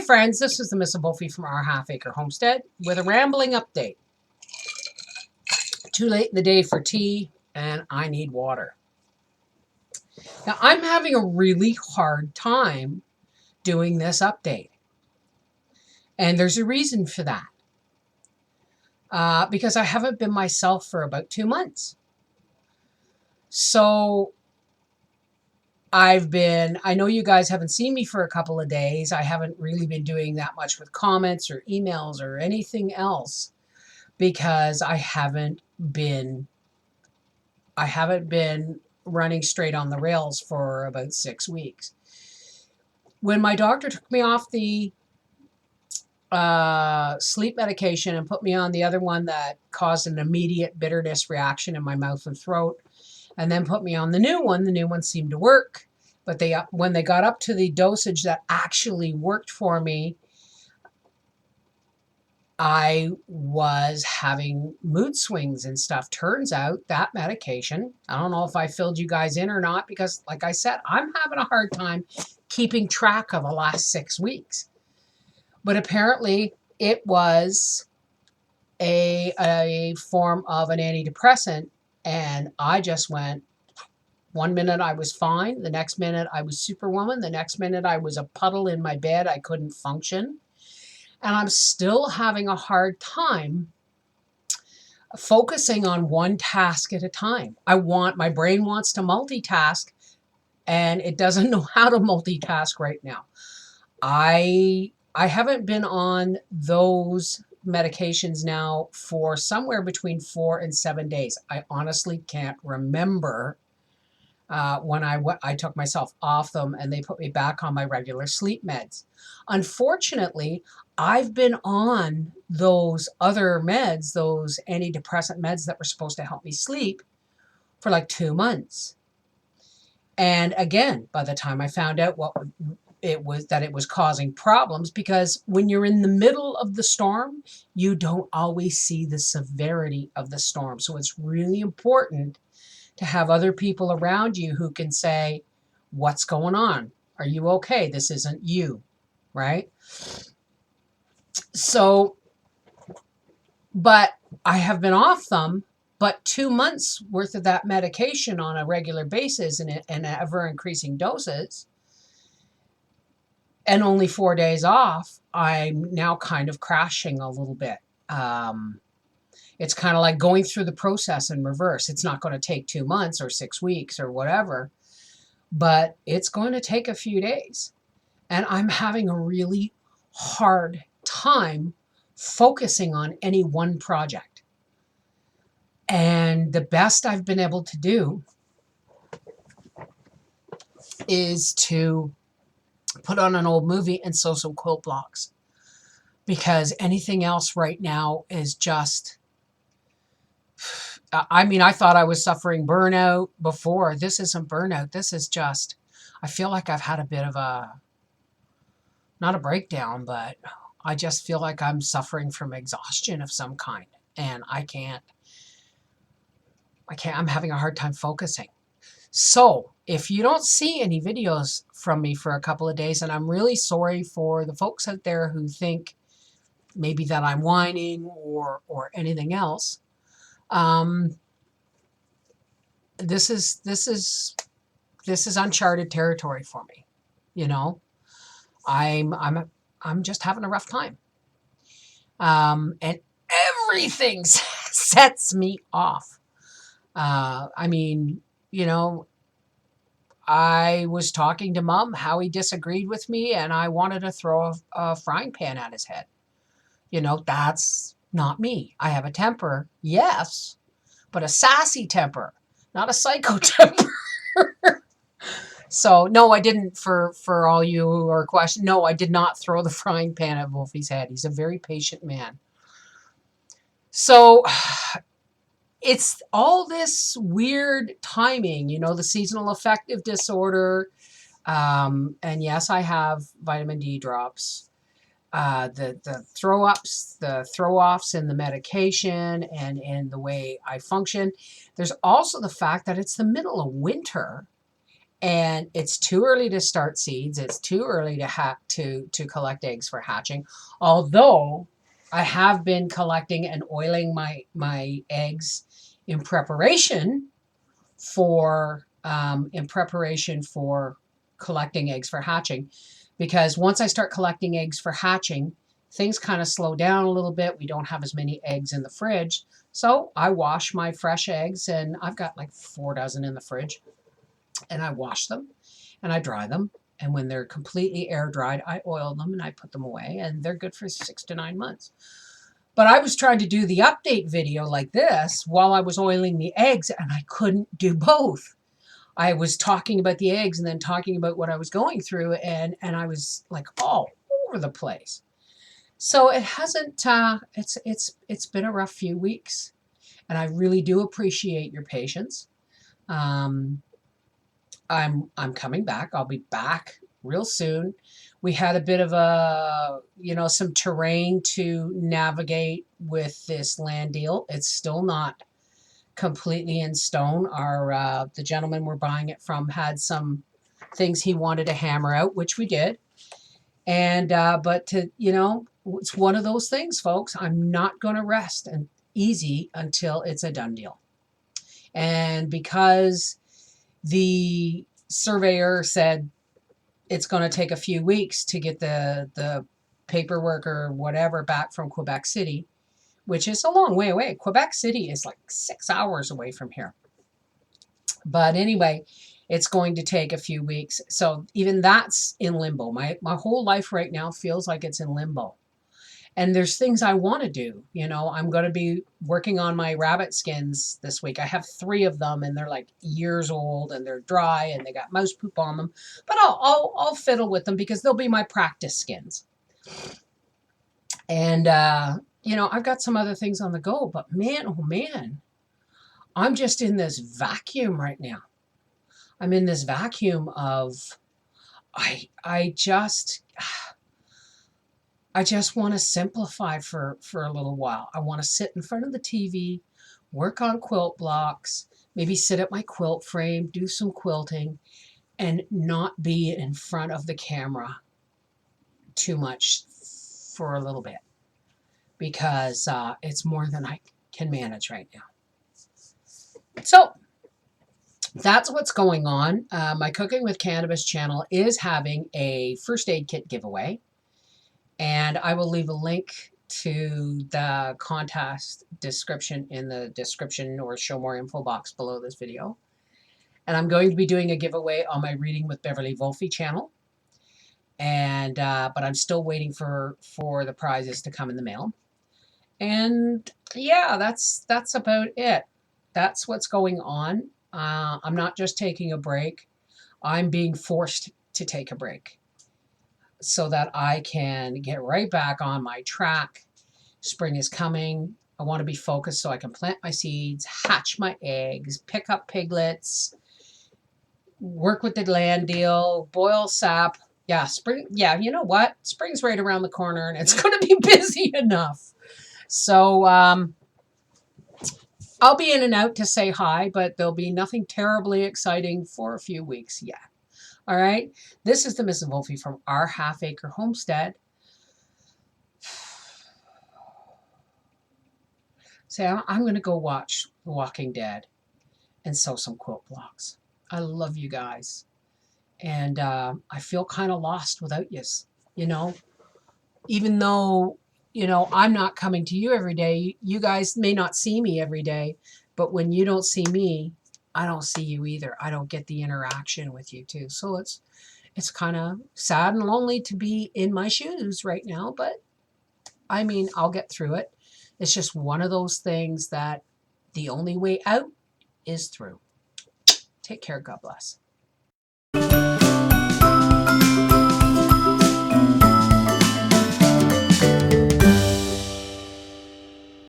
friends, this is the Miss Wolfie from our Half Acre Homestead with a rambling update. Too late in the day for tea, and I need water. Now, I'm having a really hard time doing this update, and there's a reason for that. Because I haven't been myself for about 2 months. So I know you guys haven't seen me for a couple of days. I haven't really been doing that much with comments or emails or anything else because I haven't been running straight on the rails for about 6 weeks. When my doctor took me off the sleep medication and put me on the other one that caused an immediate bitterness reaction in my mouth and throat, and then put me on the new one seemed to work. But when they got up to the dosage that actually worked for me, I was having mood swings and stuff. Turns out that medication, I don't know if I filled you guys in or not, because like I said, I'm having a hard time keeping track of the last 6 weeks. But apparently it was a form of an antidepressant, and I just went, 1 minute I was fine, the next minute I was superwoman, the next minute I was a puddle in my bed, I couldn't function. And I'm still having a hard time focusing on one task at a time. My brain wants to multitask, and it doesn't know how to multitask right now. I haven't been on those medications now for somewhere between 4 and 7 days. I honestly can't remember when I took myself off them and they put me back on my regular sleep meds. Unfortunately, I've been on those other meds, those antidepressant meds that were supposed to help me sleep, for like 2 months. And again, by the time I found out it was causing problems, because when you're in the middle of the storm, you don't always see the severity of the storm. So it's really important to have other people around you who can say, what's going on? Are you okay? This isn't you, right? So, but I have been off them, but 2 months worth of that medication on a regular basis and ever increasing doses, and only 4 days off, I'm now kind of crashing a little bit. It's kind of like going through the process in reverse. It's not going to take 2 months or 6 weeks or whatever, but it's going to take a few days. And I'm having a really hard time focusing on any one project. And the best I've been able to do is to put on an old movie and sew some quilt blocks, because anything else right now is just, I thought I was suffering burnout before. This isn't burnout. This is just, I feel like I've had a bit of not a breakdown, but I just feel like I'm suffering from exhaustion of some kind. And I'm having a hard time focusing. So if you don't see any videos from me for a couple of days, and I'm really sorry for the folks out there who think maybe that I'm whining or anything else, this is uncharted territory for me. You know, I'm just having a rough time, and everything sets me off. I was talking to Mom how he disagreed with me, and I wanted to throw a frying pan at his head. That's not me. I have a temper, yes, but a sassy temper, not a psycho temper. So, no, I didn't, for all you who are questioning, no, I did not throw the frying pan at Wolfie's head. He's a very patient man. So, it's all this weird timing, the seasonal affective disorder. And yes, I have vitamin D drops. The throw-ups, the throw-offs in the medication and the way I function. There's also the fact that it's the middle of winter, and it's too early to start seeds. It's too early to collect eggs for hatching. Although I have been collecting and oiling my eggs in preparation for collecting eggs for hatching, because once I start collecting eggs for hatching, things kind of slow down a little bit. We don't have as many eggs in the fridge. So I wash my fresh eggs, and I've got like 4 dozen in the fridge, and I wash them and I dry them. And when they're completely air dried, I oil them and I put them away, and they're good for 6 to 9 months. But I was trying to do the update video like this while I was oiling the eggs, and I couldn't do both. I was talking about the eggs and then talking about what I was going through, and I was like all over the place. So it hasn't. It's been a rough few weeks, and I really do appreciate your patience. I'm coming back. I'll be back real soon. We had a bit of some terrain to navigate with this land deal. It's still not completely in stone. The gentleman we're buying it from had some things he wanted to hammer out, which we did. And it's one of those things, folks. I'm not going to rest easy until it's a done deal. And because the surveyor said it's going to take a few weeks to get the paperwork or whatever back from Quebec City, which is a long way away. Quebec City is like 6 hours away from here. But anyway, it's going to take a few weeks. So even that's in limbo. My whole life right now feels like it's in limbo. And there's things I want to do. I'm going to be working on my rabbit skins this week. I have 3 of them, and they're like years old, and they're dry, and they got mouse poop on them. But I'll fiddle with them because they'll be my practice skins. And I've got some other things on the go. But man, oh man, I'm just in this vacuum right now. I'm in this vacuum of I just want to simplify for a little while. I want to sit in front of the TV, work on quilt blocks, maybe sit at my quilt frame, do some quilting, and not be in front of the camera too much for a little bit, because it's more than I can manage right now. So that's what's going on. My Cooking with Cannabis channel is having a first aid kit giveaway. And I will leave a link to the contest description in the description or show more info box below this video. And I'm going to be doing a giveaway on my Reading with Beverly Wolfe channel. And but I'm still waiting for the prizes to come in the mail. And yeah, that's about it. That's what's going on. I'm not just taking a break. I'm being forced to take a break, so that I can get right back on my track. Spring is coming. I want to be focused so I can plant my seeds, hatch my eggs, pick up piglets, work with the land deal, boil sap. Yeah, spring. Yeah, you know what? Spring's right around the corner, and it's going to be busy enough. So I'll be in and out to say hi, but there'll be nothing terribly exciting for a few weeks yet. All right, this is the Mrs. Wolfe from our half-acre homestead. Say, I'm going to go watch The Walking Dead and sew some quilt blocks. I love you guys. And I feel kind of lost without you, even though, I'm not coming to you every day. You guys may not see me every day, but when you don't see me, I don't see you either. I don't get the interaction with you too. So it's kind of sad and lonely to be in my shoes right now, but I mean, I'll get through it. It's just one of those things that the only way out is through. Take care. God bless.